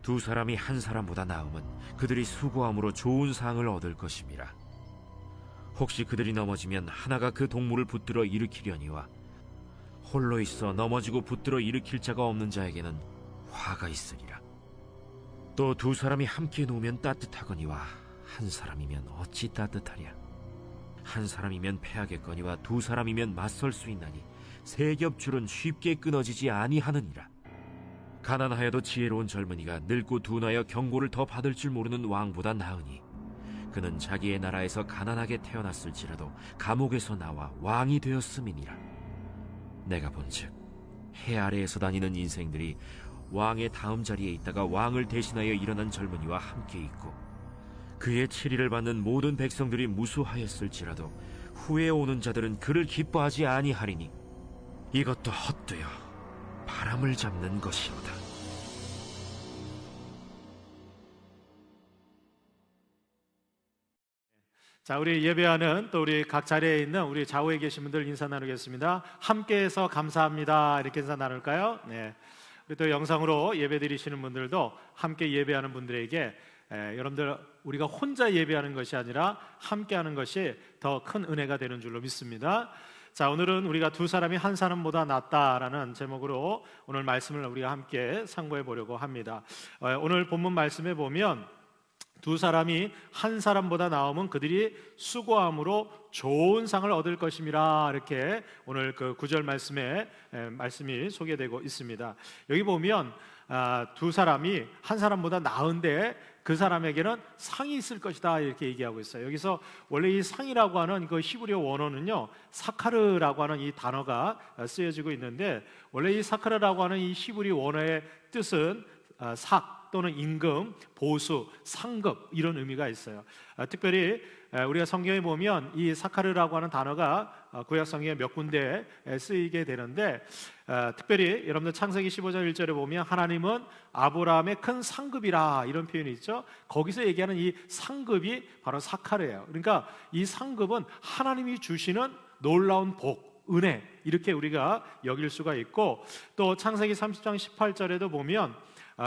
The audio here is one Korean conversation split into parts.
두 사람이 한 사람보다 나음은 그들이 수고함으로 좋은 상을 얻을 것임이라. 혹시 그들이 넘어지면 하나가 그 동물을 붙들어 일으키려니와 홀로 있어 넘어지고 붙들어 일으킬 자가 없는 자에게는 화가 있으리라. 또 두 사람이 함께 누우면 따뜻하거니와 한 사람이면 어찌 따뜻하랴. 한 사람이면 패하겠거니와 두 사람이면 맞설 수 있나니 세 겹줄은 쉽게 끊어지지 아니하느니라. 가난하여도 지혜로운 젊은이가 늙고 둔하여 경고를 더 받을 줄 모르는 왕보다 나으니 그는 자기의 나라에서 가난하게 태어났을지라도 감옥에서 나와 왕이 되었음이니라. 내가 본즉 해 아래에서 다니는 인생들이 왕의 다음 자리에 있다가 왕을 대신하여 일어난 젊은이와 함께 있고 그의 치리를 받는 모든 백성들이 무수하였을지라도 후에 오는 자들은 그를 기뻐하지 아니하리니 이것도 헛되어 바람을 잡는 것이로다. 자, 우리 예배하는 또 우리 각 자리에 있는 우리 좌우에 계신 분들 인사 나누겠습니다. 함께해서 감사합니다. 이렇게 인사 나눌까요? 네. 우리 또 영상으로 예배 드리시는 분들도 함께 예배하는 분들에게 여러분들 우리가 혼자 예배하는 것이 아니라 함께하는 것이 더 큰 은혜가 되는 줄로 믿습니다. 자, 오늘은 우리가 두 사람이 한 사람보다 낫다라는 제목으로 오늘 말씀을 우리가 함께 상고해 보려고 합니다. 오늘 본문 말씀에 보면 두 사람이 한 사람보다 나으면 그들이 수고함으로 좋은 상을 얻을 것임이라, 이렇게 오늘 그 9절 말씀에 말씀이 소개되고 있습니다. 여기 보면 두 사람이 한 사람보다 나은데 그 사람에게는 상이 있을 것이다, 이렇게 얘기하고 있어요. 여기서 원래 이 상이라고 하는 그 히브리어 원어는요, 사카르라고 하는 이 단어가 쓰여지고 있는데, 원래 이 사카르라고 하는 이 히브리 원어의 뜻은 삭 또는 임금, 보수, 상급, 이런 의미가 있어요. 특별히 우리가 성경에 보면 이 사카르라고 하는 단어가 구약 성경에 몇 군데 쓰이게 되는데, 특별히 여러분들 창세기 15장 1절에 보면 하나님은 아브라함의 큰 상급이라, 이런 표현이 있죠. 거기서 얘기하는 이 상급이 바로 사카르예요. 그러니까 이 상급은 하나님이 주시는 놀라운 복, 은혜, 이렇게 우리가 여길 수가 있고, 또 창세기 30장 18절에도 보면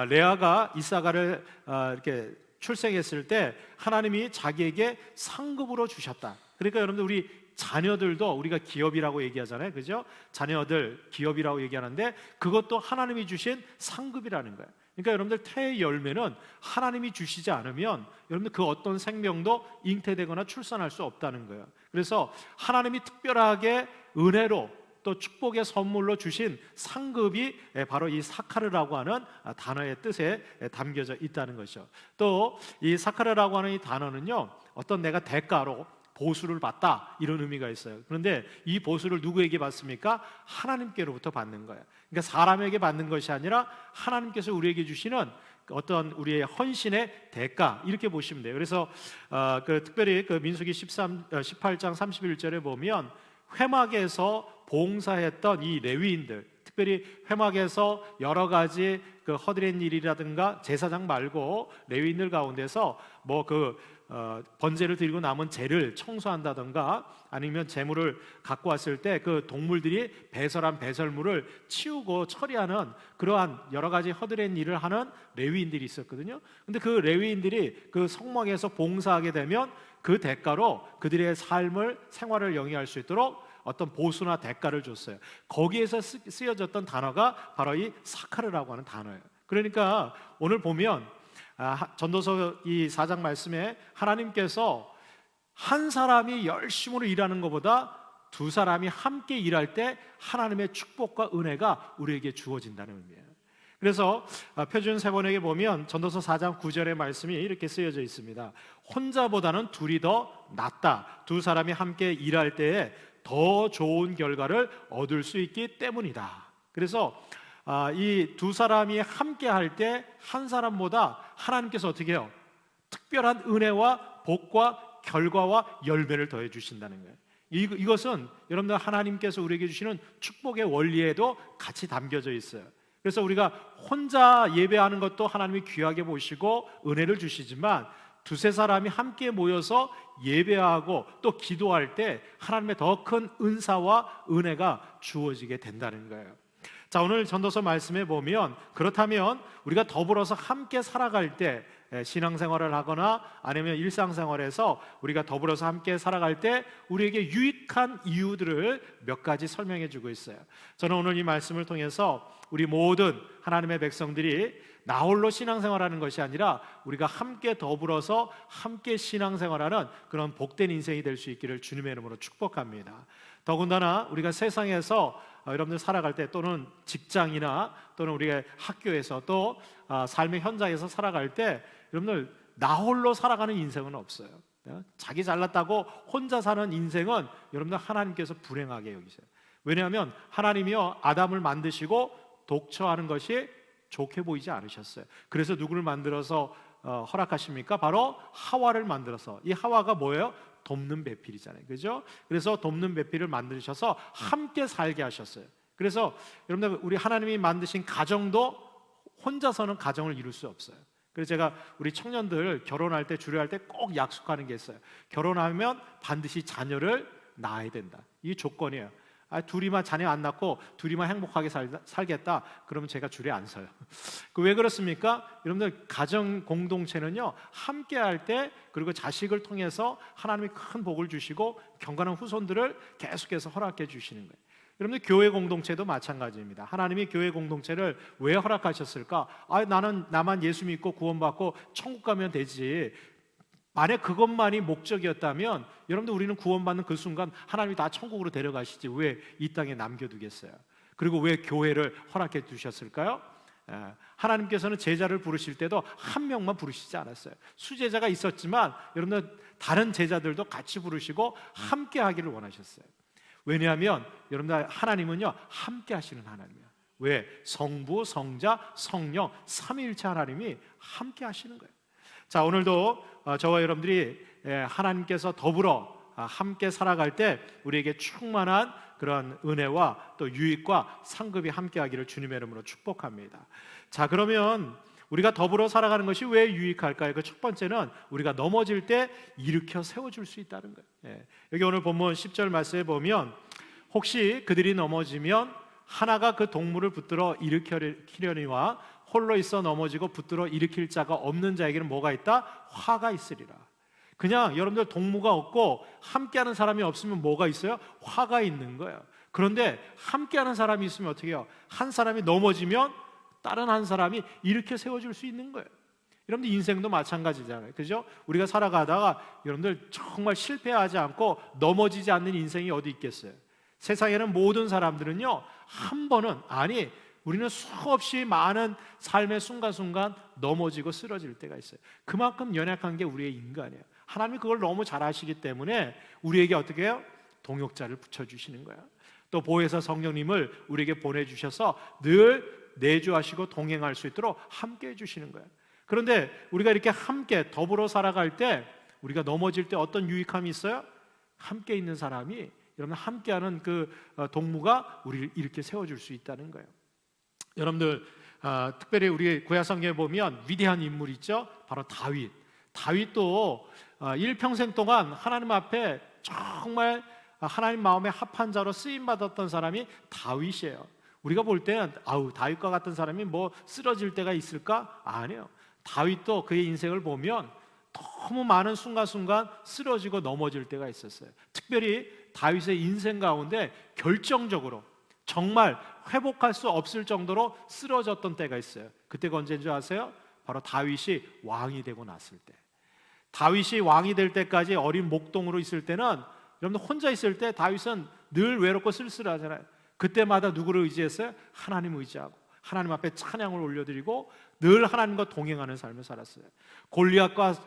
레아가 이사가를 이렇게 출생했을 때 하나님이 자기에게 상급으로 주셨다. 그러니까 여러분들 우리 자녀들도 우리가 기업이라고 얘기하잖아요, 그죠? 자녀들 기업이라고 얘기하는데 그것도 하나님이 주신 상급이라는 거예요. 그러니까 여러분들 태의 열매는 하나님이 주시지 않으면 여러분들 그 어떤 생명도 잉태되거나 출산할 수 없다는 거예요. 그래서 하나님이 특별하게 은혜로 또 축복의 선물로 주신 상급이 바로 이 사카르라고 하는 단어의 뜻에 담겨져 있다는 것이죠. 또 이 사카르라고 하는 이 단어는요, 어떤 내가 대가로 보수를 받다, 이런 의미가 있어요. 그런데 이 보수를 누구에게 받습니까? 하나님께로부터 받는 거예요. 그러니까 사람에게 받는 것이 아니라 하나님께서 우리에게 주시는 어떤 우리의 헌신의 대가, 이렇게 보시면 돼요. 그래서 특별히 그 민수기 18장 31절에 보면 회막에서 봉사했던 이 레위인들, 특별히 회막에서 여러 가지 그 허드렛 일이라든가 제사장 말고 레위인들 가운데서 번제를 드리고 남은 재를 청소한다든가 아니면 재물을 갖고 왔을 때 그 동물들이 배설한 배설물을 치우고 처리하는 그러한 여러 가지 허드렛 일을 하는 레위인들이 있었거든요. 근데 그 레위인들이 그 성막에서 봉사하게 되면 그 대가로 그들의 삶을, 생활을 영위할 수 있도록 어떤 보수나 대가를 줬어요. 거기에서 쓰여졌던 단어가 바로 이 사카르라고 하는 단어예요. 그러니까 오늘 보면 전도서 이 4장 말씀에 하나님께서 한 사람이 열심으로 일하는 것보다 두 사람이 함께 일할 때 하나님의 축복과 은혜가 우리에게 주어진다는 의미예요. 그래서 표준 세번역에 보면 전도서 4장 9절의 말씀이 이렇게 쓰여져 있습니다. 혼자보다는 둘이 더 낫다. 두 사람이 함께 일할 때에 더 좋은 결과를 얻을 수 있기 때문이다. 그래서 이 두 사람이 함께 할 때 한 사람보다 하나님께서 어떻게 해요? 특별한 은혜와 복과 결과와 열매를 더해 주신다는 거예요. 이것은 여러분들 하나님께서 우리에게 주시는 축복의 원리에도 같이 담겨져 있어요. 그래서 우리가 혼자 예배하는 것도 하나님이 귀하게 보시고 은혜를 주시지만 두세 사람이 함께 모여서 예배하고 또 기도할 때 하나님의 더 큰 은사와 은혜가 주어지게 된다는 거예요. 자, 오늘 전도서 말씀에 보면 그렇다면 우리가 더불어서 함께 살아갈 때 신앙생활을 하거나 아니면 일상생활에서 우리가 더불어서 함께 살아갈 때 우리에게 유익한 이유들을 몇 가지 설명해 주고 있어요. 저는 오늘 이 말씀을 통해서 우리 모든 하나님의 백성들이 나 홀로 신앙생활하는 것이 아니라 우리가 함께 더불어서 함께 신앙생활하는 그런 복된 인생이 될 수 있기를 주님의 이름으로 축복합니다. 더군다나 우리가 세상에서 여러분들 살아갈 때 또는 직장이나 또는 우리가 학교에서 또 삶의 현장에서 살아갈 때 여러분들 나 홀로 살아가는 인생은 없어요. 자기 잘났다고 혼자 사는 인생은 여러분들 하나님께서 불행하게 여기세요. 왜냐하면 하나님이요 아담을 만드시고 독처하는 것이 좋게 보이지 않으셨어요. 그래서 누구를 만들어서 허락하십니까? 바로 하와를 만들어서. 이 하와가 뭐예요? 돕는 배필이잖아요. 그죠? 그래서 돕는 배필을 만드셔서 함께 살게 하셨어요. 그래서 여러분들 우리 하나님이 만드신 가정도 혼자서는 가정을 이룰 수 없어요. 그래서 제가 우리 청년들 결혼할 때 주례할 때 꼭 약속하는 게 있어요. 결혼하면 반드시 자녀를 낳아야 된다. 이게 조건이에요. 둘이만 자녀 안 낳고 둘이만 행복하게 살겠다. 그러면 제가 주례 안 서요. 왜 그렇습니까? 여러분들 가정 공동체는요 함께 할 때 그리고 자식을 통해서 하나님이 큰 복을 주시고 경건한 후손들을 계속해서 허락해 주시는 거예요. 여러분들 교회 공동체도 마찬가지입니다. 하나님이 교회 공동체를 왜 허락하셨을까? 나만 예수 믿고 구원받고 천국 가면 되지. 만약 그것만이 목적이었다면 여러분들 우리는 구원받는 그 순간 하나님이 다 천국으로 데려가시지 왜 이 땅에 남겨두겠어요? 그리고 왜 교회를 허락해 주셨을까요? 하나님께서는 제자를 부르실 때도 한 명만 부르시지 않았어요. 수제자가 있었지만 여러분들 다른 제자들도 같이 부르시고 함께 하기를 원하셨어요. 왜냐하면 여러분들 하나님은요 함께 하시는 하나님이에요. 왜? 성부, 성자, 성령 삼위일체 하나님이 함께 하시는 거예요. 자, 오늘도 저와 여러분들이 하나님께서 더불어 함께 살아갈 때 우리에게 충만한 그런 은혜와 또 유익과 상급이 함께하기를 주님의 이름으로 축복합니다. 자, 그러면 우리가 더불어 살아가는 것이 왜 유익할까요? 그 첫 번째는 우리가 넘어질 때 일으켜 세워줄 수 있다는 거예요. 여기 오늘 본문 10절 말씀에 보면 혹시 그들이 넘어지면 하나가 그 동물을 붙들어 일으키려니와 홀로 있어 넘어지고 붙들어 일으킬 자가 없는 자에게는 뭐가 있다? 화가 있으리라. 그냥 여러분들 동무가 없고 함께하는 사람이 없으면 뭐가 있어요? 화가 있는 거예요. 그런데 함께하는 사람이 있으면 어떻게 해요? 한 사람이 넘어지면 다른 한 사람이 일으켜 세워줄 수 있는 거예요. 여러분들 인생도 마찬가지잖아요. 그죠? 우리가 살아가다가 여러분들 정말 실패하지 않고 넘어지지 않는 인생이 어디 있겠어요? 세상에는 모든 사람들은요 한 번은 우리는 수없이 많은 삶의 순간순간 넘어지고 쓰러질 때가 있어요. 그만큼 연약한 게 우리의 인간이에요. 하나님이 그걸 너무 잘 아시기 때문에 우리에게 어떻게 해요? 동역자를 붙여주시는 거예요. 또 보혜사 성령님을 우리에게 보내주셔서 늘 내주하시고 동행할 수 있도록 함께 해주시는 거예요. 그런데 우리가 이렇게 함께 더불어 살아갈 때 우리가 넘어질 때 어떤 유익함이 있어요? 함께 있는 사람이 여러분 함께하는 그 동무가 우리를 이렇게 세워줄 수 있다는 거예요. 여러분들 특별히 우리 구약 성경에 보면 위대한 인물 있죠. 바로 다윗. 다윗도 일평생 동안 하나님 앞에 정말 하나님 마음에 합한 자로 쓰임 받았던 사람이 다윗이에요. 우리가 볼 때는 다윗과 같은 사람이 뭐 쓰러질 때가 있을까? 아니에요. 다윗도 그의 인생을 보면 너무 많은 순간순간 쓰러지고 넘어질 때가 있었어요. 특별히 다윗의 인생 가운데 결정적으로 정말 회복할 수 없을 정도로 쓰러졌던 때가 있어요. 그때가 언제인 줄 아세요? 바로 다윗이 왕이 되고 났을 때. 다윗이 왕이 될 때까지 어린 목동으로 있을 때는 여러분 혼자 있을 때 다윗은 늘 외롭고 쓸쓸하잖아요. 그때마다 누구를 의지했어요? 하나님을 의지하고 하나님 앞에 찬양을 올려드리고 늘 하나님과 동행하는 삶을 살았어요. 골리앗과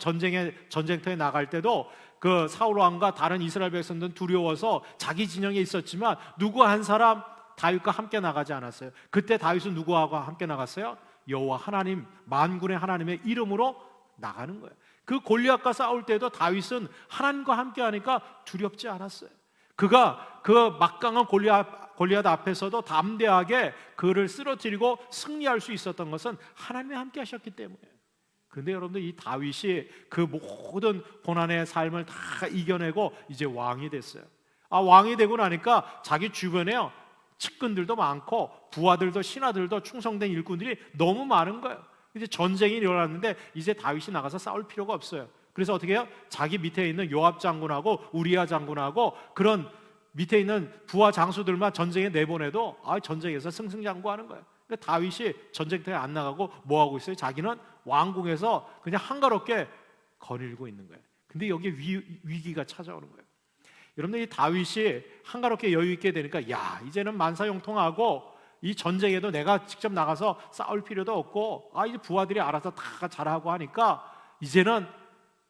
전쟁터에 나갈 때도 그 사울 왕과 다른 이스라엘 백성들은 두려워서 자기 진영에 있었지만 누구 한 사람 다윗과 함께 나가지 않았어요. 그때 다윗은 누구하고 함께 나갔어요? 여호와 하나님, 만군의 하나님의 이름으로 나가는 거예요. 그 골리앗과 싸울 때도 다윗은 하나님과 함께 하니까 두렵지 않았어요. 그가 그 막강한 골리앗 앞에서도 담대하게 그를 쓰러뜨리고 승리할 수 있었던 것은 하나님이 함께 하셨기 때문이에요. 그런데 여러분들 이 다윗이 그 모든 고난의 삶을 다 이겨내고 이제 왕이 됐어요. 왕이 되고 나니까 자기 주변에요 측근들도 많고 부하들도 신하들도 충성된 일꾼들이 너무 많은 거예요. 이제 전쟁이 일어났는데 이제 다윗이 나가서 싸울 필요가 없어요. 그래서 어떻게 해요? 자기 밑에 있는 요압 장군하고 우리야 장군하고 그런 밑에 있는 부하 장수들만 전쟁에 내보내도 전쟁에서 승승장구하는 거예요. 그러니까 다윗이 전쟁터에 안 나가고 뭐 하고 있어요? 자기는 왕궁에서 그냥 한가롭게 거닐고 있는 거예요. 근데 여기 위기가 찾아오는 거예요. 여러분들, 이 다윗이 한가롭게 여유 있게 되니까 야, 이제는 만사형통하고 이 전쟁에도 내가 직접 나가서 싸울 필요도 없고 이제 부하들이 알아서 다 잘하고 하니까 이제는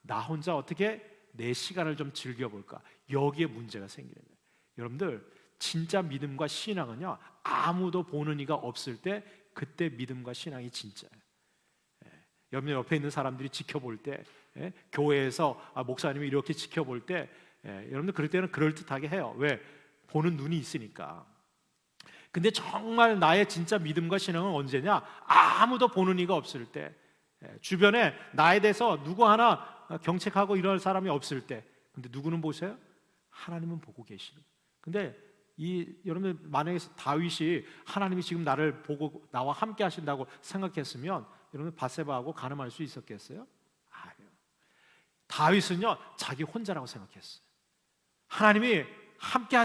나 혼자 어떻게 내 시간을 좀 즐겨볼까, 여기에 문제가 생기는 거예요. 여러분들, 진짜 믿음과 신앙은요, 아무도 보는 이가 없을 때 그때 믿음과 신앙이 진짜예요. 여러분 옆에 있는 사람들이 지켜볼 때, 교회에서 목사님이 이렇게 지켜볼 때, 여러분들 그럴 때는 그럴듯하게 해요. 왜? 보는 눈이 있으니까. 근데 정말 나의 진짜 믿음과 신앙은 언제냐? 아무도 보는 이가 없을 때, 주변에 나에 대해서 누구 하나 경책하고 이럴 사람이 없을 때. 근데 누구는 보세요? 하나님은 보고 계시는. 근데 여러분, 만약에 다윗이 하나님이 지금 나를 보고 나와 함께 하신다고 생각했으면 여러분 밧세바하고 간음할 수 있었겠어요? 아니요. 다윗은요, 자기 혼자라고 생각했어요. 하나님이 함께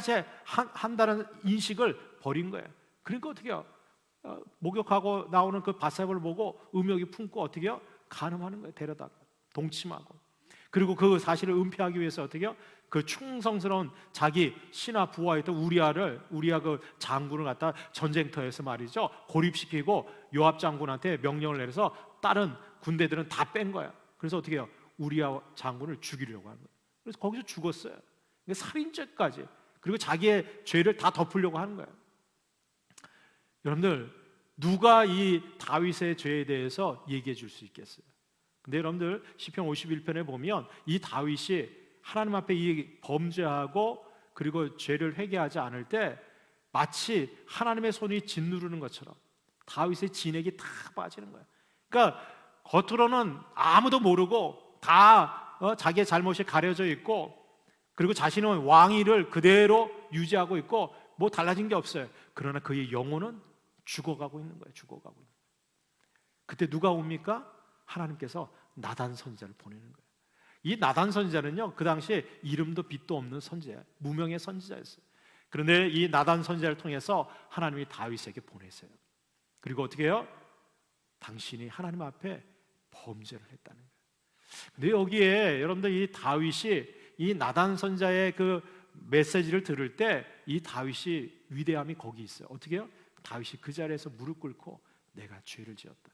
한다는 인식을 버린 거예요. 그러니까 어떻게 해요? 목욕하고 나오는 그 밧세바를 보고 음욕이 품고 어떻게 해요? 간음하는 거예요. 데려다가 동침하고. 그리고 그 사실을 은폐하기 위해서 어떻게 해요? 그 충성스러운 자기 신하 부하였던 우리야 그 장군을 갖다 전쟁터에서 말이죠, 고립시키고 요압 장군한테 명령을 내려서 다른 군대들은 다 뺀 거야. 그래서 어떻게 해요? 우리야 장군을 죽이려고 한 거예요. 그래서 거기서 죽었어요. 그러니까 살인죄까지, 그리고 자기의 죄를 다 덮으려고 하는 거예요. 여러분들, 누가 이 다윗의 죄에 대해서 얘기해 줄 수 있겠어요? 근데 여러분들, 시편 51편에 보면 이 다윗이 하나님 앞에 이 범죄하고 그리고 죄를 회개하지 않을 때 마치 하나님의 손이 짓누르는 것처럼 다윗의 진액이 다 빠지는 거예요. 그러니까 겉으로는 아무도 모르고 다 자기의 잘못이 가려져 있고, 그리고 자신은 왕위를 그대로 유지하고 있고 뭐 달라진 게 없어요. 그러나 그의 영혼은 죽어가고 있는 거예요. 죽어가고 있는 거예요. 그때 누가 옵니까? 하나님께서 나단 선지자를 보내는 거예요. 이 나단 선지자는요, 그 당시에 이름도 빛도 없는 선지자, 무명의 선지자였어요. 그런데 이 나단 선지자를 통해서 하나님이 다윗에게 보내세요. 그리고 어떻게 해요? 당신이 하나님 앞에 범죄를 했다는 거예요. 근데 여기에 여러분들, 이 다윗이 이 나단 선지자의 그 메시지를 들을 때 이 다윗이 위대함이 거기 있어요. 어떻게 해요? 다윗이 그 자리에서 무릎 꿇고 내가 죄를 지었다,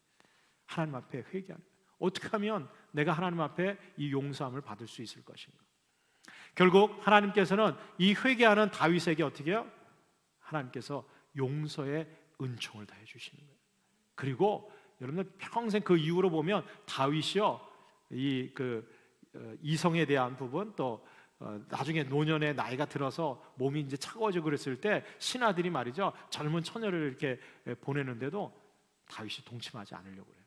하나님 앞에 회개하는 거예요. 어떻게 하면 내가 하나님 앞에 이 용서함을 받을 수 있을 것인가? 결국 하나님께서는 이 회개하는 다윗에게 어떻게 해요? 하나님께서 용서의 은총을 다해 주시는 거예요. 그리고 여러분들, 평생 그 이후로 보면 다윗이요, 이성에 대한 부분, 또 나중에 노년의 나이가 들어서 몸이 이제 차가워지고 그랬을 때 신하들이 말이죠, 젊은 처녀를 이렇게 보내는데도 다윗이 동침하지 않으려고 해요.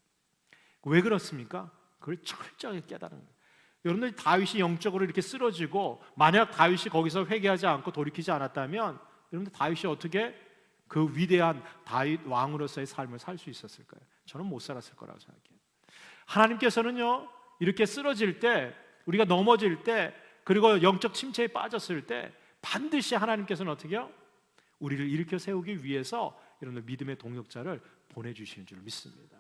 왜 그렇습니까? 그걸 철저하게 깨달은 거예요. 여러분들, 다윗이 영적으로 이렇게 쓰러지고 만약 다윗이 거기서 회개하지 않고 돌이키지 않았다면 여러분들, 다윗이 어떻게 그 위대한 다윗 왕으로서의 삶을 살 수 있었을까요? 저는 못 살았을 거라고 생각해요. 하나님께서는요, 이렇게 쓰러질 때, 우리가 넘어질 때, 그리고 영적 침체에 빠졌을 때 반드시 하나님께서는 어떻게 해요? 우리를 일으켜 세우기 위해서 여러분들 믿음의 동역자를 보내주시는 줄 믿습니다.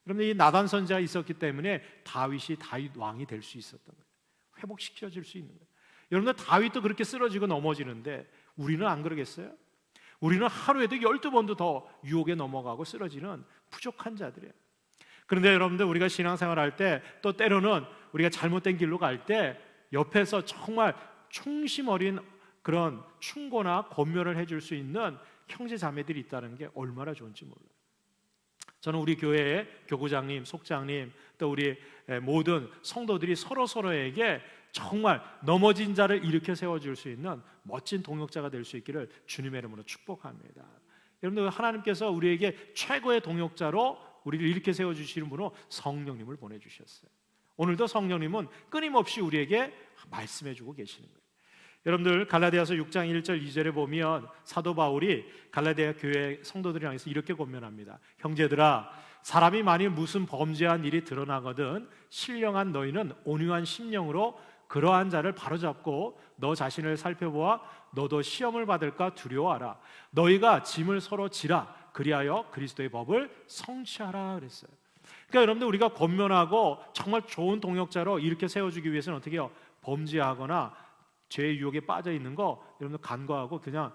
여러분들, 이 나단 선지자가 있었기 때문에 다윗이 다윗 왕이 될 수 있었던 거예요. 회복시켜줄 수 있는 거예요. 여러분들, 다윗도 그렇게 쓰러지고 넘어지는데 우리는 안 그러겠어요? 우리는 하루에도 12번도 더 유혹에 넘어가고 쓰러지는 부족한 자들이에요. 그런데 여러분들, 우리가 신앙생활할 때 또 때로는 우리가 잘못된 길로 갈 때 옆에서 정말 충심 어린 그런 충고나 권면을 해줄 수 있는 형제 자매들이 있다는 게 얼마나 좋은지 몰라요. 저는 우리 교회의 교구장님, 속장님, 또 우리 모든 성도들이 서로에게 정말 넘어진 자를 일으켜 세워줄 수 있는 멋진 동역자가 될 수 있기를 주님의 이름으로 축복합니다. 여러분들, 하나님께서 우리에게 최고의 동역자로 우리를 일으켜 세워주시는 분으로 성령님을 보내주셨어요. 오늘도 성령님은 끊임없이 우리에게 말씀해주고 계시는 거예요. 여러분들 갈라디아서 6장 1절 2절에 보면 사도 바울이 갈라디아 교회 성도들을 향해서 이렇게 권면합니다. 형제들아, 사람이 만일 무슨 범죄한 일이 드러나거든 신령한 너희는 온유한 심령으로 그러한 자를 바로잡고 너 자신을 살펴보아 너도 시험을 받을까 두려워하라. 너희가 짐을 서로 지라. 그리하여 그리스도의 법을 성취하라 그랬어요. 그러니까 여러분들 우리가 권면하고 정말 좋은 동역자로 이렇게 세워주기 위해서는 어떻게 해요? 범죄하거나 죄의 유혹에 빠져 있는 거 여러분들 간과하고 그냥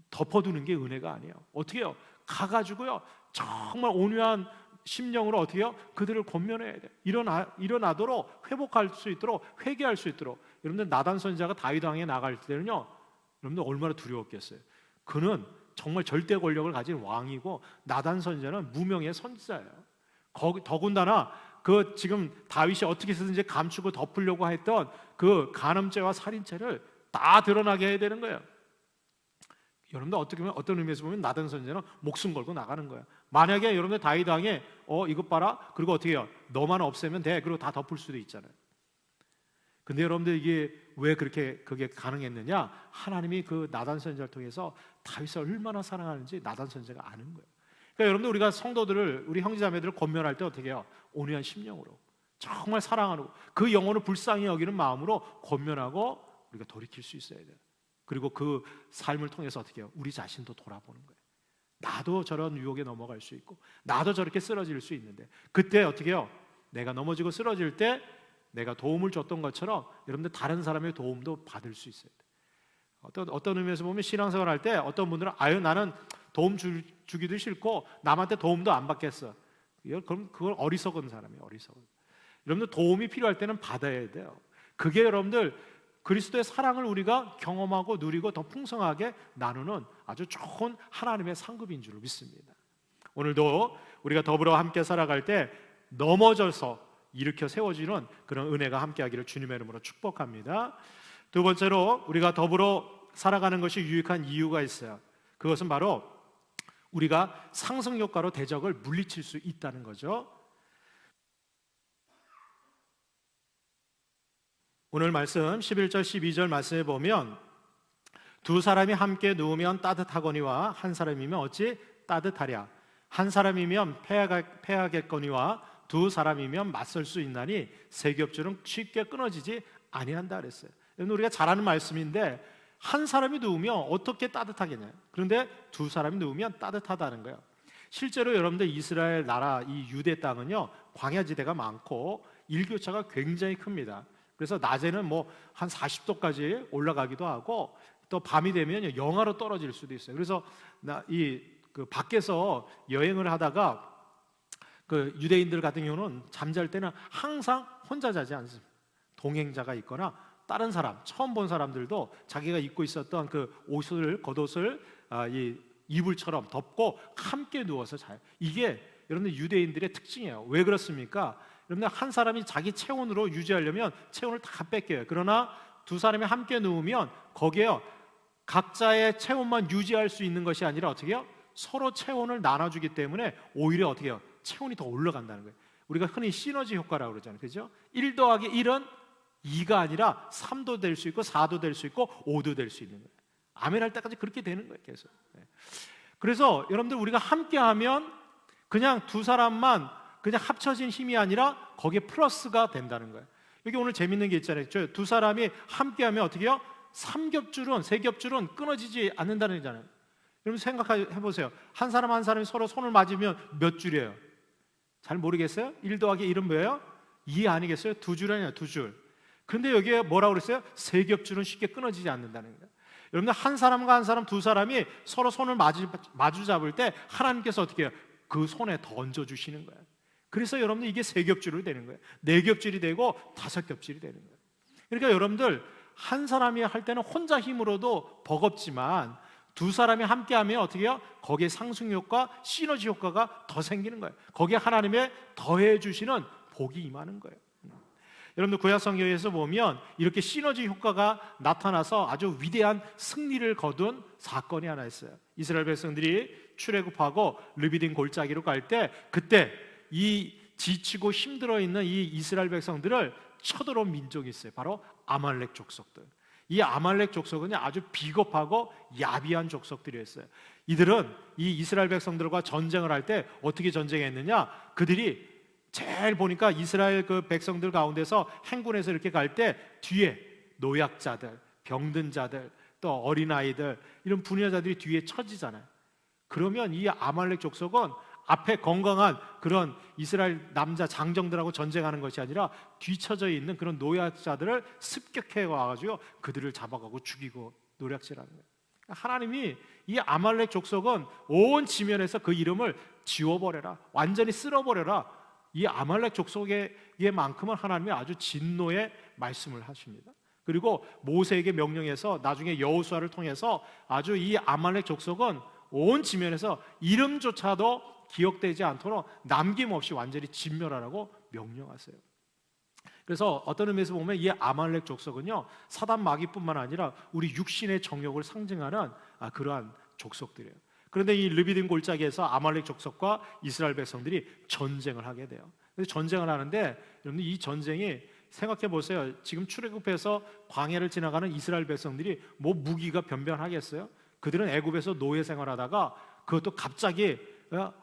덮어두는 게 은혜가 아니에요. 어떻게 해요? 가가지고요 정말 온유한 심령으로 어떻게 해요? 그들을 권면해야 돼요. 일어나도록 회복할 수 있도록 회개할 수 있도록. 여러분들 나단 선지자가 다윗 왕에 나갈 때는요 여러분들 얼마나 두려웠겠어요. 그는 정말 절대 권력을 가진 왕이고 나단 선지자는 무명의 선지자예요. 더군다나 그 지금 다윗이 어떻게 해서든지 감추고 덮으려고 했던 그 간음죄와 살인죄를 다 드러나게 해야 되는 거예요. 여러분들 어떻게 보면 어떤 의미에서 보면 나단 선지자는 목숨 걸고 나가는 거예요. 만약에 여러분들 다윗 왕에 이것 봐라 그리고 어떻게 해요? 너만 없애면 돼. 그리고 다 덮을 수도 있잖아요. 근데 여러분들 이게 왜 그게 가능했느냐? 하나님이 그 나단 선지자를 통해서 다윗을 얼마나 사랑하는지 나단 선지자가 아는 거예요. 그러니까 여러분들 우리가 성도들을 우리 형제자매들을 권면할 때 어떻게 해요? 온유한 심령으로 정말 사랑하고 그 영혼을 불쌍히 여기는 마음으로 권면하고 우리가 돌이킬 수 있어야 돼요. 그리고 그 삶을 통해서 어떻게 해요? 우리 자신도 돌아보는 거예요. 나도 저런 유혹에 넘어갈 수 있고 나도 저렇게 쓰러질 수 있는데 그때 어떻게 해요? 내가 넘어지고 쓰러질 때 내가 도움을 줬던 것처럼 여러분들 다른 사람의 도움도 받을 수 있어야 돼요. 어떤 의미에서 보면 신앙생활 할 때 어떤 분들은 나는 도움 주기도 싫고 남한테 도움도 안 받겠어. 그럼 그건 어리석은 사람이에요. 어리석은. 여러분들 도움이 필요할 때는 받아야 돼요. 그게 여러분들 그리스도의 사랑을 우리가 경험하고 누리고 더 풍성하게 나누는 아주 좋은 하나님의 상급인 줄 믿습니다. 오늘도 우리가 더불어 함께 살아갈 때 넘어져서 일으켜 세워지는 그런 은혜가 함께하기를 주님의 이름으로 축복합니다. 두 번째로 우리가 더불어 살아가는 것이 유익한 이유가 있어요. 그것은 바로 우리가 상승효과로 대적을 물리칠 수 있다는 거죠. 오늘 말씀 11절 12절 말씀에 보면 두 사람이 함께 누우면 따뜻하거니와 한 사람이면 어찌 따뜻하랴. 한 사람이면 패하겠거니와 두 사람이면 맞설 수 있나니 세 겹줄은 쉽게 끊어지지 아니한다 그랬어요. 우리가 잘 아는 말씀인데 한 사람이 누우면 어떻게 따뜻하겠냐. 그런데 두 사람이 누우면 따뜻하다는 거예요. 실제로 여러분들 이스라엘 나라 이 유대 땅은요 광야지대가 많고 일교차가 굉장히 큽니다. 그래서 낮에는 뭐 한 40도까지 올라가기도 하고 또 밤이 되면 영하로 떨어질 수도 있어요. 그래서 그 밖에서 여행을 하다가 그 유대인들 같은 경우는 잠잘 때는 항상 혼자 자지 않습니다. 동행자가 있거나 다른 사람, 처음 본 사람들도 자기가 입고 있었던 그 겉옷을 이 이불처럼 덮고 함께 누워서 자요. 이게 여러분들 유대인들의 특징이에요. 왜 그렇습니까? 여러분들 한 사람이 자기 체온으로 유지하려면 체온을 다 뺏겨요. 그러나 두 사람이 함께 누우면 거기에요 각자의 체온만 유지할 수 있는 것이 아니라 어떻게 해요? 서로 체온을 나눠주기 때문에 오히려 어떻게 해요? 체온이 더 올라간다는 거예요. 우리가 흔히 시너지 효과라고 그러잖아요. 그죠? 1 더하기 1은 2가 아니라 3도 될 수 있고 4도 될 수 있고 5도 될 수 있는 거예요. 아멘 할 때까지 그렇게 되는 거예요. 계속. 그래서 여러분들 우리가 함께하면 그냥 두 사람만 그냥 합쳐진 힘이 아니라 거기에 플러스가 된다는 거예요. 여기 오늘 재밌는 게 있잖아요. 두 사람이 함께하면 어떻게 해요? 3겹줄은 끊어지지 않는다는 거잖아요. 여러분 생각해 보세요. 한 사람이 서로 손을 맞으면 몇 줄이에요? 잘 모르겠어요? 1 더하기 1은 뭐예요? 2 아니겠어요? 2줄 아니에요? 2줄. 그런데 여기에 뭐라고 그랬어요? 세 겹줄은 쉽게 끊어지지 않는다는 거예요. 여러분들 한 사람과 한 사람, 두 사람이 서로 손을 마주 잡을 때 하나님께서 어떻게 해요? 그 손에 더 얹어주시는 거예요. 그래서 여러분들 이게 세 겹줄이 되는 거예요. 네 겹줄이 되고 5 겹줄이 되는 거예요. 그러니까 여러분들 한 사람이 할 때는 혼자 힘으로도 버겁지만 두 사람이 함께하면 어떻게 해요? 거기에 상승효과, 시너지 효과가 더 생기는 거예요. 거기에 하나님의 더해 주시는 복이 임하는 거예요. 여러분들 구약 성경에서 보면 이렇게 시너지 효과가 나타나서 아주 위대한 승리를 거둔 사건이 하나 있어요. 이스라엘 백성들이 출애굽하고 르비딘 골짜기로 갈 때 그때 이 지치고 힘들어 있는 이 이스라엘 백성들을 쳐들어온 민족이 있어요. 바로 아말렉 족속들. 이 아말렉 족속은 아주 비겁하고 야비한 족속들이었어요. 이들은 이 이스라엘 백성들과 전쟁을 할 때 어떻게 전쟁했느냐? 그들이 제일 보니까 이스라엘 그 백성들 가운데서 행군해서 이렇게 갈 때 뒤에 노약자들, 병든 자들, 또 어린아이들, 이런 부녀자들이 뒤에 처지잖아요. 그러면 이 아말렉 족속은 앞에 건강한 그런 이스라엘 남자 장정들하고 전쟁하는 것이 아니라 뒤처져 있는 그런 노약자들을 습격해 와가지고 그들을 잡아가고 죽이고 노략질하는 거예요. 하나님이 이 아말렉 족속은 온 지면에서 그 이름을 지워버려라, 완전히 쓸어버려라. 이 아말렉 족속에게만큼은 하나님이 아주 진노의 말씀을 하십니다. 그리고 모세에게 명령해서 나중에 여호수아를 통해서 아주 이 아말렉 족속은 온 지면에서 이름조차도 기억되지 않도록 남김없이 완전히 진멸하라고 명령하세요. 그래서 어떤 의미에서 보면 이 아말렉 족속은요, 사단 마귀뿐만 아니라 우리 육신의 정욕을 상징하는 그러한 족속들이에요. 그런데 이 르비딤 골짜기에서 아말렉 족속과 이스라엘 백성들이 전쟁을 하게 돼요. 그래서 전쟁을 하는데 여러분들 이 전쟁이 생각해 보세요. 지금 출애굽해서 광야를 지나가는 이스라엘 백성들이 뭐 무기가 변변하겠어요? 그들은 애굽에서 노예 생활하다가 그것도 갑자기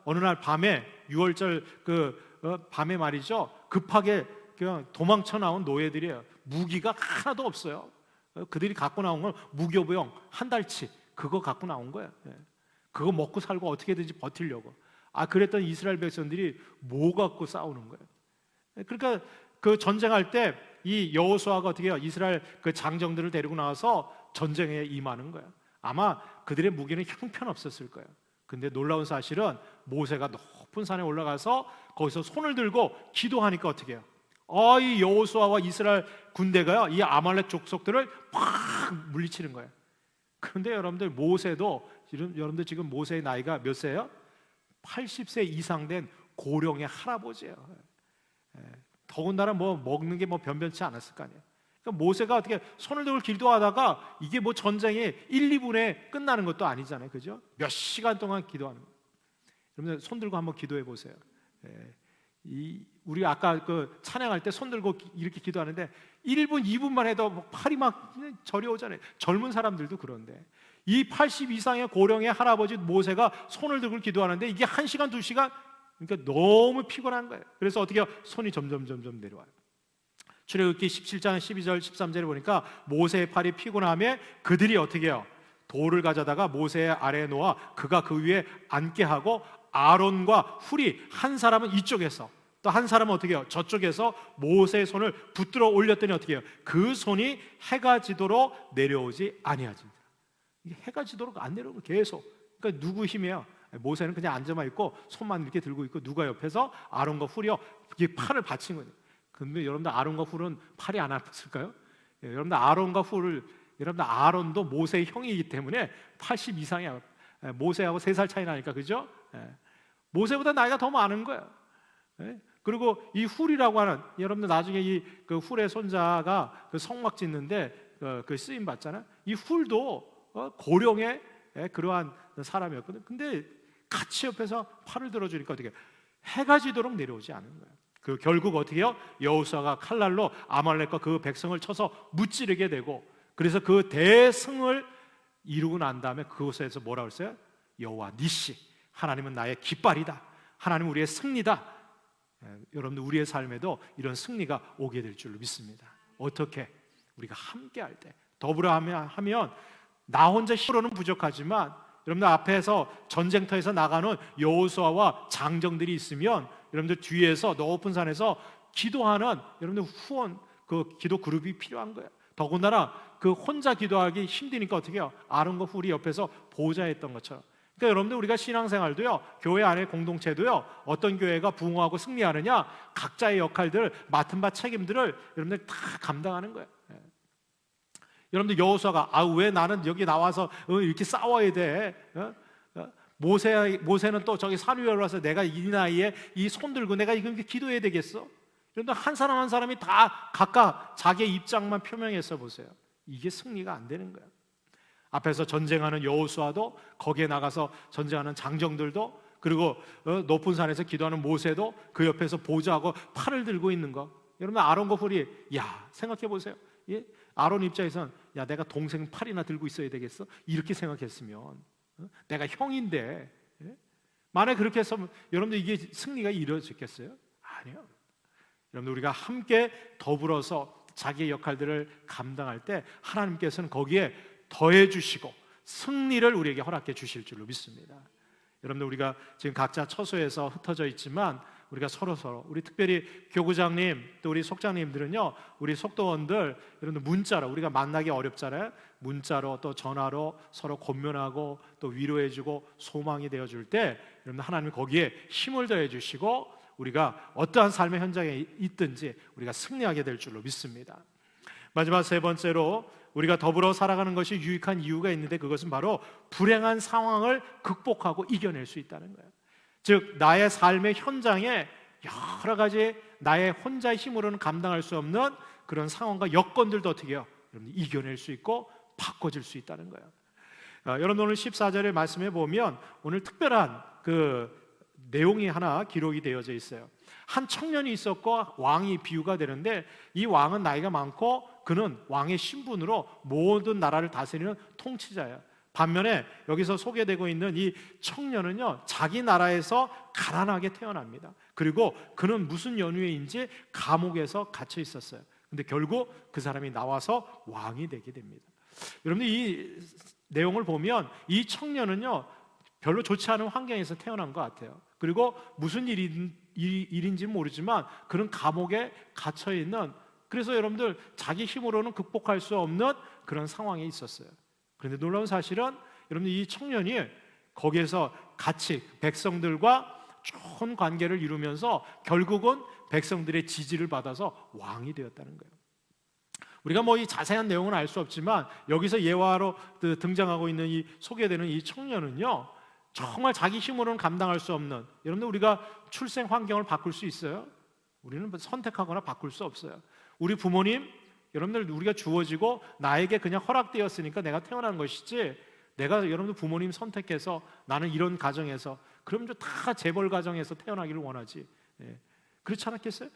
어느 날 밤에 6월절 밤에 말이죠, 급하게 그냥 도망쳐 나온 노예들이에요. 무기가 하나도 없어요. 그들이 갖고 나온 건 무교부용 한 달치 그거 갖고 나온 거예요. 그거 먹고 살고 어떻게든지 버티려고. 그랬던 이스라엘 백성들이 뭐 갖고 싸우는 거예요? 그러니까 그 전쟁할 때 이 여호수아가 어떻게 해요? 이스라엘 그 장정들을 데리고 나와서 전쟁에 임하는 거예요. 아마 그들의 무기는 형편없었을 거예요. 근데 놀라운 사실은 모세가 높은 산에 올라가서 거기서 손을 들고 기도하니까 어떻게 해요? 이 여호수아와 이스라엘 군대가요, 이 아말렉 족속들을 팍 물리치는 거예요. 그런데 여러분들 모세도 여러분들 지금 모세의 나이가 몇 세예요? 80세 이상 된 고령의 할아버지예요. 더군다나 뭐 먹는 게 뭐 변변치 않았을 거 아니에요. 그러니까 모세가 어떻게 손을 들고 기도하다가 이게 뭐 전쟁이 1, 2분에 끝나는 것도 아니잖아요. 그죠? 몇 시간 동안 기도하는 거예요. 여러분들 손 들고 한번 기도해 보세요. 우리 아까 그 찬양할 때 손 들고 이렇게 기도하는데 1분, 2분만 해도 팔이 막 저려오잖아요. 젊은 사람들도 그런데 이 80 이상의 고령의 할아버지 모세가 손을 들고 기도하는데 이게 1시간, 2시간, 그러니까 너무 피곤한 거예요. 그래서 어떻게 해요? 손이 점점 내려와요. 출애굽기 17장 12절 13절에 보니까 모세의 팔이 피곤함에 그들이 어떻게 해요? 돌을 가져다가 모세의 아래에 놓아 그가 그 위에 앉게 하고 아론과 훌이 한 사람은 이쪽에서 또 한 사람은 어떻게 해요? 저쪽에서 모세의 손을 붙들어 올렸더니 어떻게 해요? 그 손이 해가 지도록 내려오지 아니하지니라. 이게 해가 지도록 안 내려오고 계속. 그러니까 누구 힘이에요? 모세는 그냥 앉아만 있고 손만 이렇게 들고 있고 누가 옆에서 아론과 훌이요 이게 팔을 받친 거예요. 근데 여러분들 아론과 훌은 팔이 안 아팠을까요? 여러분들 아론과 훌을 여러분들 아론도 모세의 형이기 때문에 80 이상이야. 모세하고 3살 차이 나니까 그죠? 모세보다 나이가 더 많은 거예요. 그리고 이 훌이라고 하는 여러분들 나중에 이 그 훌의 손자가 그 성막 짓는데 그 쓰임 받잖아요. 이 훌도 고령의 그러한 사람이었거든. 근데 같이 옆에서 팔을 들어주니까 어떻게 해가 지도록 내려오지 않은 거예요. 그 결국 어떻게 해요? 여호수아가 칼날로 아말렉과 그 백성을 쳐서 무찌르게 되고 그래서 그 대승을 이루고 난 다음에 그곳에서 뭐라고 했어요? 여호와 니시, 하나님은 나의 깃발이다. 하나님은 우리의 승리다. 여러분들 우리의 삶에도 이런 승리가 오게 될 줄로 믿습니다. 어떻게? 우리가 함께 할 때 더불어 하면 나 혼자 힘으로는 부족하지만 여러분들 앞에서 전쟁터에서 나가는 여호수아와 장정들이 있으면 여러분들 뒤에서 높은 산에서 기도하는 여러분들 후원 그 기도 그룹이 필요한 거예요. 더군다나 그 혼자 기도하기 힘드니까 어떻게 해요? 아론과 훌이 옆에서 보좌했던 것처럼. 그러니까 여러분들 우리가 신앙생활도요, 교회 안의 공동체도요, 어떤 교회가 부흥하고 승리하느냐, 각자의 역할들, 맡은 바 책임들을 여러분들 다 감당하는 거예요. 여러분들 여호수아가 왜 나는 여기 나와서 이렇게 싸워야 돼? 모세는 또 저기 산 위에 올라서 내가 이 나이에 이 손 들고 내가 이렇게 기도해야 되겠어? 그런데 한 사람 한 사람이 다 각각 자기의 입장만 표명해서 보세요. 이게 승리가 안 되는 거예요. 앞에서 전쟁하는 여호수아도 거기에 나가서 전쟁하는 장정들도 그리고 높은 산에서 기도하는 모세도 그 옆에서 보좌하고 팔을 들고 있는 거. 여러분 아론과 훌이 생각해 보세요. 아론 입장에선 야, 내가 동생 팔이나 들고 있어야 되겠어? 이렇게 생각했으면 내가 형인데, 만약 그렇게 했으면 여러분들 이게 승리가 이루어졌겠어요? 아니요. 여러분들 우리가 함께 더불어서 자기의 역할들을 감당할 때 하나님께서는 거기에 더해 주시고 승리를 우리에게 허락해 주실 줄로 믿습니다. 여러분들 우리가 지금 각자 처소에서 흩어져 있지만 우리가 서로 우리 특별히 교구장님 또 우리 속장님들은요, 우리 속도원들 여러분들 문자로 우리가 만나기 어렵잖아요. 문자로 또 전화로 서로 권면하고 또 위로해주고 소망이 되어줄 때 여러분들 하나님이 거기에 힘을 더해 주시고 우리가 어떠한 삶의 현장에 있든지 우리가 승리하게 될 줄로 믿습니다. 마지막 세 번째로 우리가 더불어 살아가는 것이 유익한 이유가 있는데 그것은 바로 불행한 상황을 극복하고 이겨낼 수 있다는 거예요. 즉 나의 삶의 현장에 여러 가지 나의 혼자의 힘으로는 감당할 수 없는 그런 상황과 여건들도 어떻게 해요? 여러분 이겨낼 수 있고 바꿔줄 수 있다는 거예요. 여러분 오늘 14절의 말씀에 보면 오늘 특별한 그 내용이 하나 기록이 되어져 있어요. 한 청년이 있었고 왕이 비유가 되는데 이 왕은 나이가 많고 그는 왕의 신분으로 모든 나라를 다스리는 통치자예요. 반면에 여기서 소개되고 있는 이 청년은요, 자기 나라에서 가난하게 태어납니다. 그리고 그는 무슨 연유인지 감옥에서 갇혀 있었어요. 근데 결국 그 사람이 나와서 왕이 되게 됩니다. 여러분들 이 내용을 보면 이 청년은요, 별로 좋지 않은 환경에서 태어난 것 같아요. 그리고 무슨 일인지 모르지만 그는 감옥에 갇혀 있는, 그래서 여러분들 자기 힘으로는 극복할 수 없는 그런 상황에 있었어요. 그런데 놀라운 사실은 여러분들 이 청년이 거기에서 같이 백성들과 좋은 관계를 이루면서 결국은 백성들의 지지를 받아서 왕이 되었다는 거예요. 우리가 뭐 이 자세한 내용은 알 수 없지만 여기서 예화로 등장하고 있는 이 소개되는 이 청년은요, 정말 자기 힘으로는 감당할 수 없는, 여러분들 우리가 출생 환경을 바꿀 수 있어요? 우리는 선택하거나 바꿀 수 없어요. 우리 부모님, 여러분들 우리가 주어지고 나에게 그냥 허락되었으니까 내가 태어난 것이지, 내가 여러분들 부모님 선택해서 나는 이런 가정에서, 그럼 다 재벌 가정에서 태어나기를 원하지. 그렇지 않았겠어요?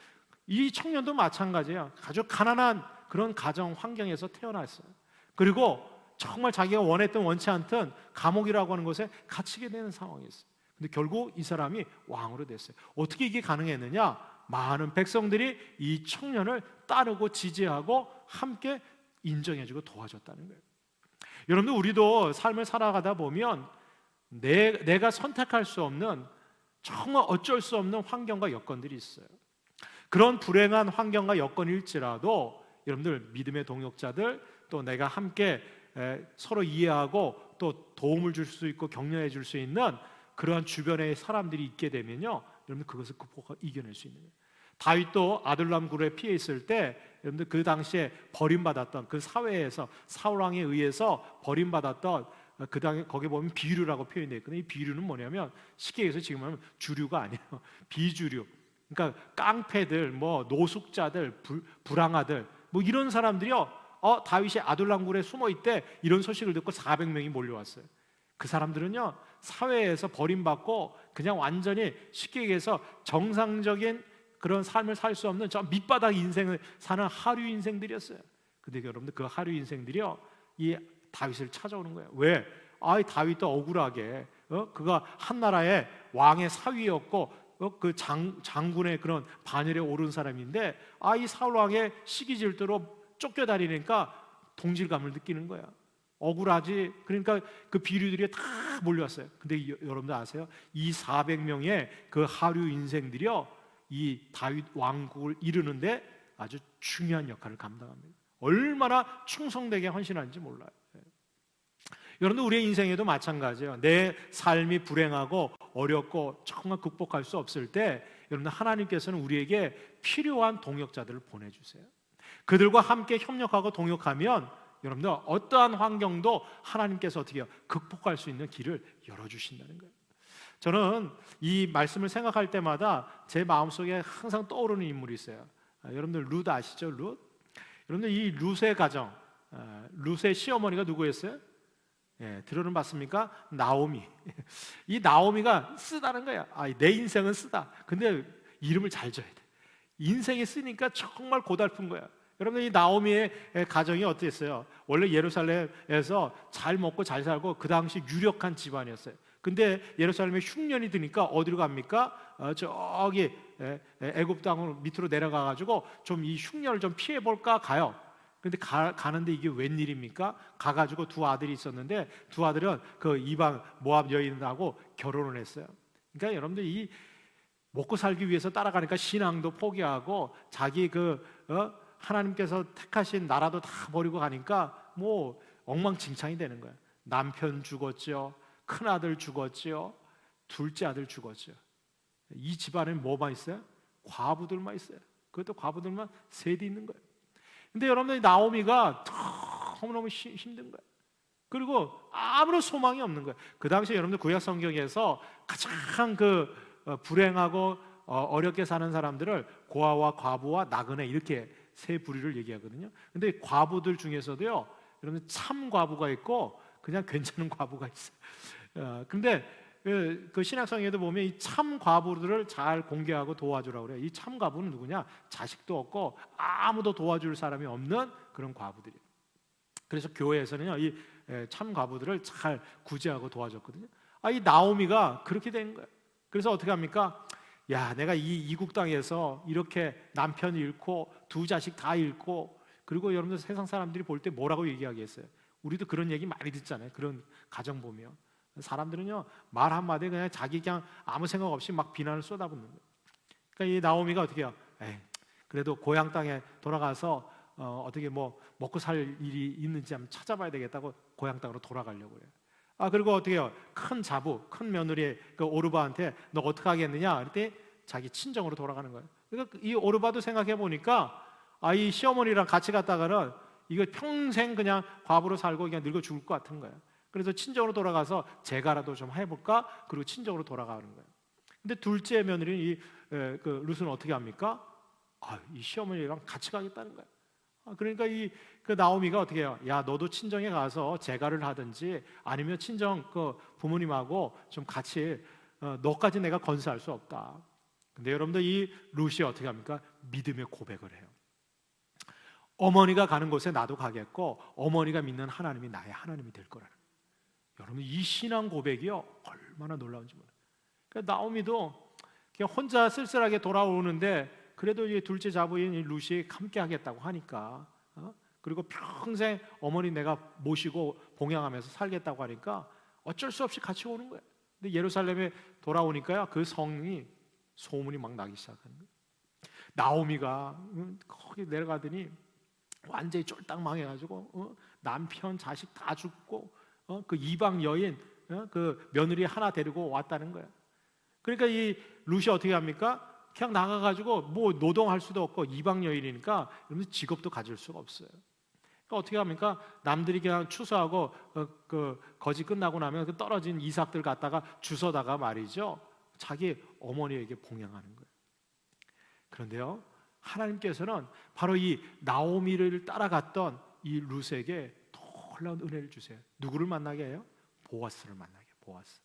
이 청년도 마찬가지예요. 아주 가난한 그런 가정 환경에서 태어났어요. 그리고 정말 자기가 원했든 원치 않든 감옥이라고 하는 곳에 갇히게 되는 상황이었어요. 근데 결국 이 사람이 왕으로 됐어요. 어떻게 이게 가능했느냐? 많은 백성들이 이 청년을 따르고 지지하고 함께 인정해주고 도와줬다는 거예요. 여러분들 우리도 삶을 살아가다 보면 내가 선택할 수 없는, 정말 어쩔 수 없는 환경과 여건들이 있어요. 그런 불행한 환경과 여건일지라도 여러분들 믿음의 동역자들, 또 내가 함께 서로 이해하고 또 도움을 줄 수 있고 격려해 줄 수 있는 그러한 주변의 사람들이 있게 되면요, 여러분들 그것을 극복하고 이겨낼 수 있는 거예요. 다윗도 아둘람 굴에 피해 있을 때 여러분들 그 당시에 버림받았던 그 사회에서 사울 왕에 의해서 버림받았던 그 당에 거기 보면 비류라고 표현되어 있거든요. 이 비류는 뭐냐면 쉽게 얘기해서 지금 하면 주류가 아니에요. 비주류. 그러니까 깡패들, 뭐 노숙자들, 불황아들, 뭐 이런 사람들이요. 다윗이 아둘람굴에 숨어 있대, 이런 소식을 듣고 400명이 몰려왔어요. 그 사람들은요, 사회에서 버림받고 그냥 완전히 쉽게 얘기해서 정상적인 그런 삶을 살 수 없는 저 밑바닥 인생을 사는 하류 인생들이었어요. 근데 여러분들 그 하류 인생들이요, 이 다윗을 찾아오는 거예요. 왜? 이 다윗도 억울하게 그가 한 나라의 왕의 사위였고 그 장군의 그런 반열에 오른 사람인데 이 사울 왕의 시기 질투로 쫓겨다니니까 동질감을 느끼는 거야. 억울하지. 그러니까 그 비류들이 다 몰려왔어요. 근데 여러분들 아세요? 이 400명의 그 하류 인생들이요, 이 다윗 왕국을 이루는데 아주 중요한 역할을 감당합니다. 얼마나 충성되게 헌신하는지 몰라요. 여러분들 우리의 인생에도 마찬가지예요. 내 삶이 불행하고 어렵고 정말 극복할 수 없을 때 여러분들 하나님께서는 우리에게 필요한 동역자들을 보내주세요. 그들과 함께 협력하고 동역하면 여러분들 어떠한 환경도 하나님께서 어떻게 해요? 극복할 수 있는 길을 열어주신다는 거예요. 저는 이 말씀을 생각할 때마다 제 마음속에 항상 떠오르는 인물이 있어요. 여러분들 룻 아시죠? 룻? 여러분들 이 룻의 가정, 룻의 시어머니가 누구였어요? 들어는 봤습니까? 나오미. 이 나오미가 쓰다는 거야. 내 인생은 쓰다. 근데 이름을 잘 줘야 돼. 인생이 쓰니까 정말 고달픈 거야. 여러분, 이 나오미의 가정이 어땠어요? 원래 예루살렘에서 잘 먹고 잘 살고 그 당시 유력한 집안이었어요. 근데 예루살렘에 흉년이 드니까 어디로 갑니까? 저기 애굽 땅으로 밑으로 내려가 가지고 좀 이 흉년을 좀 피해 볼까 가요. 근데 가는데 이게 웬일입니까? 가가지고 두 아들이 있었는데 두 아들은 그 이방 모압 여인하고 결혼을 했어요. 그러니까 여러분들 이 먹고 살기 위해서 따라가니까 신앙도 포기하고 자기 하나님께서 택하신 나라도 다 버리고 가니까 뭐 엉망진창이 되는 거예요. 남편 죽었죠. 큰 아들 죽었죠. 둘째 아들 죽었죠. 이 집안에 뭐만 있어요? 과부들만 있어요. 그것도 과부들만 셋이 있는 거예요. 근데 여러분들 나오미가 너무너무 힘든 거예요. 그리고 아무런 소망이 없는 거예요. 그 당시에 여러분들 구약 성경에서 가장 불행하고 어렵게 사는 사람들을 고아와 과부와 나그네 이렇게 세 부류를 얘기하거든요. 근데 과부들 중에서도요, 여러분 참 과부가 있고 그냥 괜찮은 과부가 있어요. 근데 그 신약성에도 보면 이 참 과부들을 잘 공개하고 도와주라고 그래요. 이 참 과부는 누구냐? 자식도 없고 아무도 도와줄 사람이 없는 그런 과부들이에요. 그래서 교회에서는요, 이 참 과부들을 잘 구제하고 도와줬거든요. 이 나오미가 그렇게 된 거예요. 그래서 어떻게 합니까? 야, 내가 이 이국 땅에서 이렇게 남편 잃고 두 자식 다 잃고, 그리고 여러분들 세상 사람들이 볼 때 뭐라고 얘기하겠어요? 우리도 그런 얘기 많이 듣잖아요. 그런 가정 보면 사람들은요, 말 한마디에 그냥 자기 그냥 아무 생각 없이 막 비난을 쏟아붓는 거예요. 그러니까 이 나오미가 어떻게 해요? 그래도 고향 땅에 돌아가서 어떻게 뭐 먹고 살 일이 있는지 한번 찾아봐야 되겠다고 고향 땅으로 돌아가려고 해요. 그리고 어떻게 해요? 큰 자부, 큰 며느리 그 오르바한테 너 어떻게 하겠느냐? 그랬더니 자기 친정으로 돌아가는 거예요. 그러니까 이 오르바도 생각해 보니까 이 시어머니랑 같이 갔다가는 이거 평생 그냥 과부로 살고 그냥 늙어 죽을 것 같은 거예요. 그래서 친정으로 돌아가서 재가라도 좀 해볼까? 그리고 친정으로 돌아가는 거예요. 근데 둘째 며느리 그 룻은 어떻게 합니까? 이 시어머니랑 같이 가겠다는 거예요. 그러니까 그 나오미가 어떻게 해요? 야, 너도 친정에 가서 재가를 하든지 아니면 친정 그 부모님하고 좀 같이 너까지 내가 건사할 수 없다. 근데 여러분들 이 룻이 어떻게 합니까? 믿음의 고백을 해요. 어머니가 가는 곳에 나도 가겠고 어머니가 믿는 하나님이 나의 하나님이 될 거라는 거예요. 여러분 이 신앙 고백이요 얼마나 놀라운지 몰라요. 그러니까 나오미도 그냥 혼자 쓸쓸하게 돌아오는데 그래도 이 둘째 자부인 이 룻이 함께 하겠다고 하니까 그리고 평생 어머니 내가 모시고 봉양하면서 살겠다고 하니까 어쩔 수 없이 같이 오는 거예요. 근데 예루살렘에 돌아오니까요 그 성이 소문이 막 나기 시작하는 거예요. 나오미가 거기 내려가더니 완전히 쫄딱 망해가지고 남편 자식 다 죽고 그 이방 여인 그 며느리 하나 데리고 왔다는 거예요. 그러니까 이 룻이 어떻게 합니까? 그냥 나가가지고 뭐 노동할 수도 없고 이방 여인이니까 여러분 직업도 가질 수가 없어요. 그러니까 어떻게 합니까? 남들이 그냥 추수하고 그 거지 끝나고 나면 그 떨어진 이삭들 갖다가 주워다가 말이죠 자기 어머니에게 봉양하는 거예요. 그런데요 하나님께서는 바로 이 나오미를 따라갔던 이 룻에게 놀라운 은혜를 주세요. 누구를 만나게 해요? 보아스를 만나게 해요. 보아스.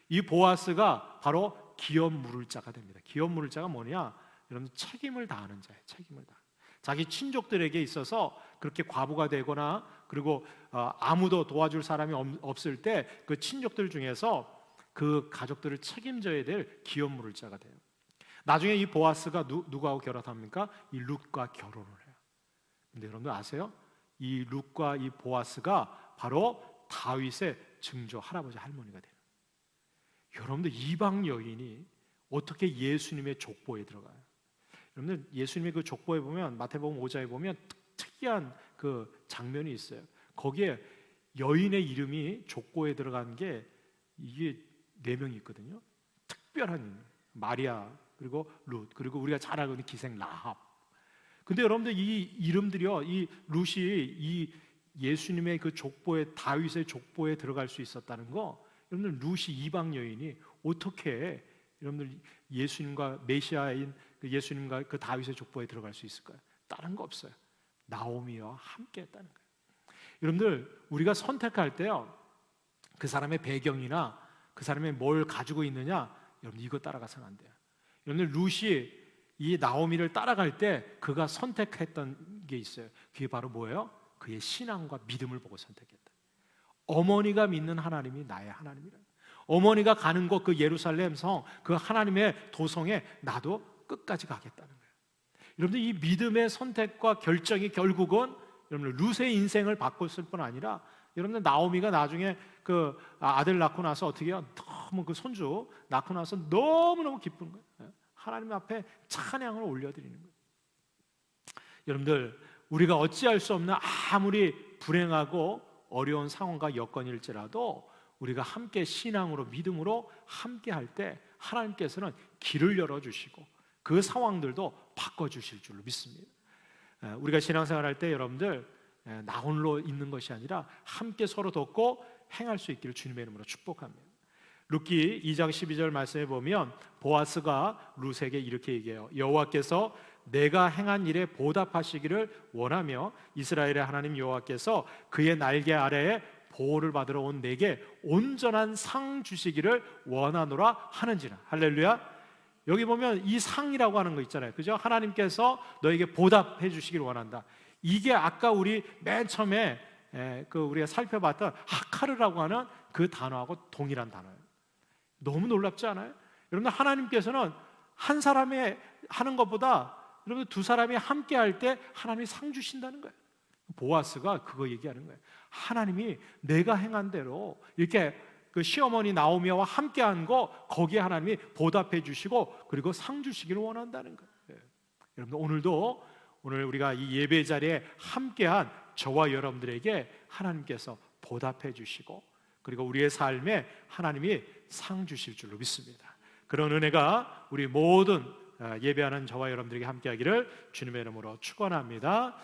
이 보아스가 바로 기업 물을 자가 됩니다. 기업 물을 자가 뭐냐? 여러분 책임을 다하는 자예요. 책임을 다. 자기 친족들에게 있어서 그렇게 과부가 되거나 그리고 아무도 도와줄 사람이 없을 때 그 친족들 중에서 그 가족들을 책임져야 될 기업 물을 자가 돼요. 나중에 이 보아스가 누구하고 결혼합니까? 이 룻과 결혼을 해요. 근데 여러분들 아세요? 이 룻과 이 보아스가 바로 다윗의 증조 할아버지 할머니가 돼요. 여러분들 이방 여인이 어떻게 예수님의 족보에 들어가요? 여러분들 예수님의 그 족보에 보면 마태복음 5장에 보면 특이한 그 장면이 있어요. 거기에 여인의 이름이 족보에 들어간 게 이게 4명이 있거든요. 특별한 마리아 그리고 룻 그리고 우리가 잘 알고 있는 기생 라합. 근데 여러분들 이 이름들이요, 이 룻이 이 예수님의 그 족보에 다윗의 족보에 들어갈 수 있었다는 거. 여러분들 룻이 이방 여인이 어떻게 여러분들 예수님과 메시아인 예수님과 그 다윗의 족보에 들어갈 수 있을까요? 다른 거 없어요. 나오미와 함께했다는 거예요. 여러분들 우리가 선택할 때요, 그 사람의 배경이나 그 사람이 뭘 가지고 있느냐, 여러분 이거 따라가서는 안 돼요. 여러분들 룻이 이 나오미를 따라갈 때 그가 선택했던 그게 있어요. 그게 바로 뭐예요? 그의 신앙과 믿음을 보고 선택했다. 어머니가 믿는 하나님이 나의 하나님이라. 어머니가 가는 곳 그 예루살렘 성, 그 하나님의 도성에 나도 끝까지 가겠다는 거예요. 여러분들 이 믿음의 선택과 결정이 결국은 여러분들 룻의 인생을 바꿨을 뿐 아니라 여러분들 나오미가 나중에 그 아들 낳고 나서 어떻게 해요? 너무 그 손주 낳고 나서 너무너무 기쁜 거예요. 하나님 앞에 찬양을 올려드리는 거예요. 여러분들 우리가 어찌할 수 없는 아무리 불행하고 어려운 상황과 여건일지라도 우리가 함께 신앙으로 믿음으로 함께 할 때 하나님께서는 길을 열어주시고 그 상황들도 바꿔주실 줄로 믿습니다. 우리가 신앙생활할 때 여러분들 나 홀로 있는 것이 아니라 함께 서로 돕고 행할 수 있기를 주님의 이름으로 축복합니다. 룻기 2장 12절 말씀에 보면 보아스가 룻에게 이렇게 얘기해요. 여호와께서 내가 행한 일에 보답하시기를 원하며 이스라엘의 하나님 여호와께서 그의 날개 아래에 보호를 받으러 온 내게 온전한 상 주시기를 원하노라 하는지라. 할렐루야. 여기 보면 이 상이라고 하는 거 있잖아요. 그죠? 하나님께서 너에게 보답해 주시기를 원한다. 이게 아까 우리 맨 처음에 우리가 살펴봤던 하카르라고 하는 그 단어하고 동일한 단어예요. 너무 놀랍지 않아요? 여러분들 하나님께서는 한 사람이 하는 것보다 여러분 두 사람이 함께 할 때 하나님이 상 주신다는 거예요. 보아스가 그거 얘기하는 거예요. 하나님이 내가 행한 대로 이렇게 그 시어머니 나오미와 함께한 거 거기에 하나님이 보답해 주시고 그리고 상 주시기를 원한다는 거예요. 여러분 오늘도 오늘 우리가 이 예배 자리에 함께한 저와 여러분들에게 하나님께서 보답해 주시고 그리고 우리의 삶에 하나님이 상 주실 줄로 믿습니다. 그런 은혜가 우리 모든 예배하는 저와 여러분들에게 함께하기를 주님의 이름으로 축원합니다.